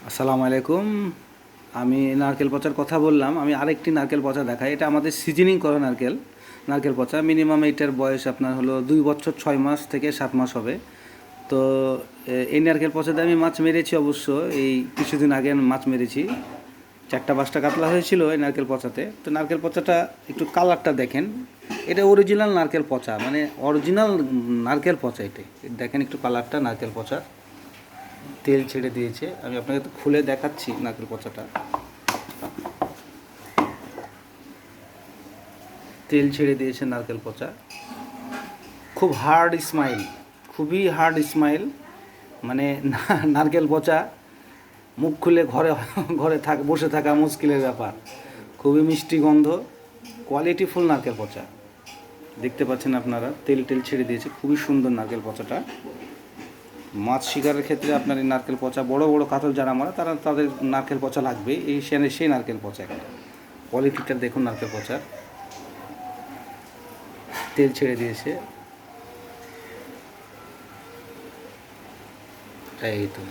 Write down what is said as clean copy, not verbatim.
আসসালামু আলাইকুম। আমি নারকেল পচার কথা বললাম, আমি আরেকটি নারকেল পচা দেখাই। এটা আমাদের সিজনিং করা নারকেল পচা। মিনিমাম এইটার বয়স আপনার হলো 2 বছর 6 মাস থেকে 7 মাস হবে। তো এই নারকেল পচাতে আমি মাছ মেরেছি অবশ্য। এই কিছুদিন আগে আমি মাছ মেরেছি, 4টা 5টা কাতলা হয়েছিল এই নারকেল পচাতে। তো নারকেল পচাটা একটু কালারটা দেখেন, এটা অরিজিনাল নারকেল পচা, মানে অরিজিনাল নারকেল পচা। এটা দেখেন একটু কালারটা নারকেল পচা, তেল ছেড়ে দিয়েছে। আমি আপনাকে তো খুলে দেখাচ্ছি নারকেল পচাটা। তেল ছেড়ে দিয়েছে নারকেল পচা, খুব হার্ড স্মাইল, খুবই হার্ড স্মাইল। মানে নারকেল পচা মুখ খুলে ঘরে ঘরে বসে থাকা মুশকিলের ব্যাপার। খুবই মিষ্টি গন্ধ, কোয়ালিটিফুল নারকেল পচা। দেখতে পাচ্ছেন আপনারা, তেল টেল ছেড়ে দিয়েছে, খুবই সুন্দর নারকেল পচাটা। মাছ শিকারের ক্ষেত্রে আপনার এই নারকেল পচা, বড় বড় কাতল যারা মারা তাদের নারকেল পচা লাগবে। এই সেই নারকেল পচা একটা। কোয়ালিটিটা দেখুন নারকেল পচার। তেল ছেড়ে দিয়েছে, এই তো।